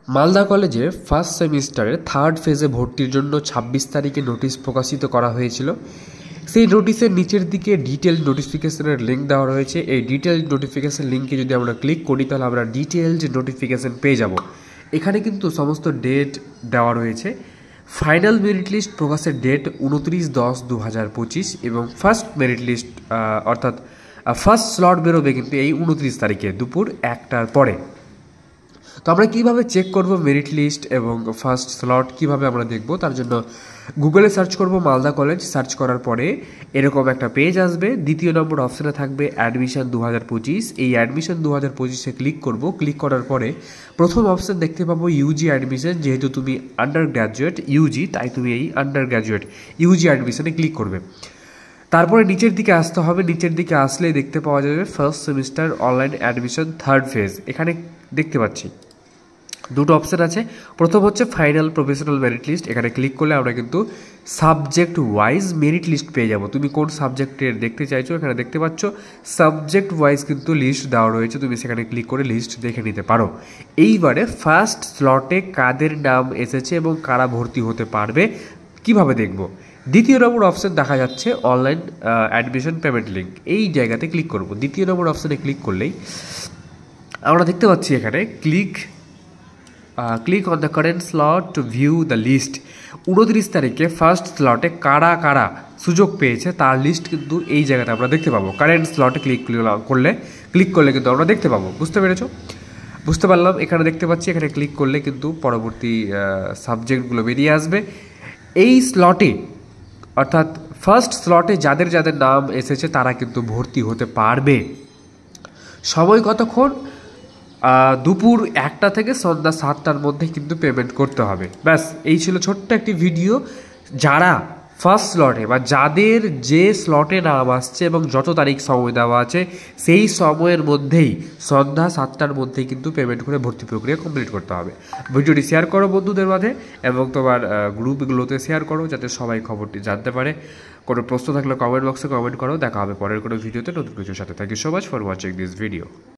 মালদা কলেজে ফার্স্ট সেমিস্টারের থার্ড ফেজে ভর্তির জন্য ২৬ তারিখে নোটিশ প্রকাশিত করা হয়েছিল। সেই নোটিশের নিচের দিকে ডিটেল নোটিফিকেশনের লিঙ্ক দেওয়া রয়েছে। এই ডিটেল নোটিফিকেশন লিঙ্কে যদি আমরা ক্লিক করি তাহলে আমরা ডিটেলড নোটিফিকেশন পেয়ে যাব। এখানে কিন্তু সমস্ত ডেট দেওয়া রয়েছে। ফাইনাল মেরিট লিস্ট প্রকাশের ডেট ২৯/১০/২০২৫ এবং ফার্স্ট মেরিট লিস্ট অর্থাৎ ফার্স্ট স্লট বেরোবে কিন্তু এই ২৯ তারিখে দুপুর ১টার পরে। তো আমরা কীভাবে চেক করব মেরিট লিস্ট এবং ফার্স্ট স্লট কীভাবে আমরা দেখব, তার জন্য গুগলে সার্চ করব মালদা কলেজ। সার্চ করার পরে এরকম একটা পেজ আসবে। দ্বিতীয় নম্বর অপশানে থাকবে অ্যাডমিশন ২০২৫। এই অ্যাডমিশন ২০২৫-এ ক্লিক করব। ক্লিক করার পরে প্রথম অপশান দেখতে পাবো ইউজি অ্যাডমিশন। যেহেতু তুমি আন্ডার গ্র্যাজুয়েট ইউজি, তাই তুমি এই আন্ডার গ্র্যাজুয়েট ইউজি অ্যাডমিশনে ক্লিক করবে। তারপরে নিচের দিকে আসতে হবে। নিচের দিকে আসলেই দেখতে পাওয়া যাবে first semester online admission third phase. এখানে দেখতে পাচ্ছি দুটো অপশান আছে। প্রথম হচ্ছে ফাইনাল প্রফেশনাল মেরিট লিস্ট। এখানে ক্লিক করলে আমরা কিন্তু সাবজেক্ট ওয়াইজ মেরিট লিস্ট পেয়ে যাব। তুমি কোন সাবজেক্টের দেখতে চাইছো এখানে দেখতে পাচ্ছ সাবজেক্ট ওয়াইজ কিন্তু লিস্ট দেওয়া রয়েছে। তুমি সেখানে ক্লিক করে লিস্ট দেখে নিতে পারো। এইবারে ফার্স্ট স্লটে কাদের নাম এসেছে এবং কারা ভর্তি হতে পারবে কিভাবে দেখব। দ্বিতীয় নম্বর অপশান দেখা যাচ্ছে অনলাইন অ্যাডমিশন পেমেন্ট লিঙ্ক। এই জায়গাতে ক্লিক করব। দ্বিতীয় নম্বর অপশানে ক্লিক করলেই আমরা দেখতে পাচ্ছি এখানে click on the current slot to view the list. ২৯ তারিখে ফার্স্ট স্লটে কারা কারা সুযোগ পেয়েছে তার লিস্ট কিন্তু এই জায়গাতে আমরা দেখতে পাবো। কারেন্ট স্লটে ক্লিক করলে কিন্তু আমরা দেখতে পাবো। বুঝতে পারলাম। এখানে দেখতে পাচ্ছি এখানে ক্লিক করলে কিন্তু পরবর্তী সাবজেক্টগুলো বেরিয়ে আসবে। এই স্লটে অর্থাৎ ফার্স্ট স্লটে যাদের যাদের নাম এসেছে তারা কিন্তু ভর্তি হতে পারবে। সময় কতক্ষণ? দুপুর ১টা থেকে সন্ধ্যা ৭টার মধ্যে কিন্তু পেমেন্ট করতে হবে। ব্যাস, এই ছিল ছোট্ট একটি ভিডিও। যারা ফার্স্ট স্লটে বা যাদের যে স্লটে নাম আসছে এবং যত তারিখ সময় দেওয়া আছে সেই সময়ের মধ্যেই সন্ধ্যা ৭টার মধ্যেই কিন্তু পেমেন্ট করে ভর্তি প্রক্রিয়া কমপ্লিট করতে হবে। ভিডিওটি শেয়ার করো বন্ধুদের মাঝে এবং তোমার গ্রুপগুলোতে শেয়ার করো যাতে সবাই খবরটি জানতে পারে। কোনো প্রশ্ন থাকলে কমেন্ট বক্সে কমেন্ট করো। দেখা হবে পরের কোনো ভিডিওতে নতুন কিছুর সাথে। Thank you so much for watching this video.